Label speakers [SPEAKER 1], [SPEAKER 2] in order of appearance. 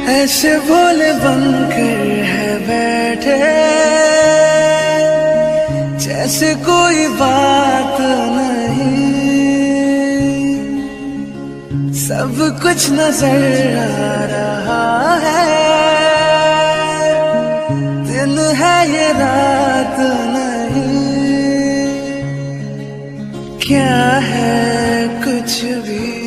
[SPEAKER 1] ऐसे भोले बनकर है बैठे जैसे कोई बात नहीं, सब कुछ नजर आ रहा है, दिन है ये रात नहीं, क्या है कुछ भी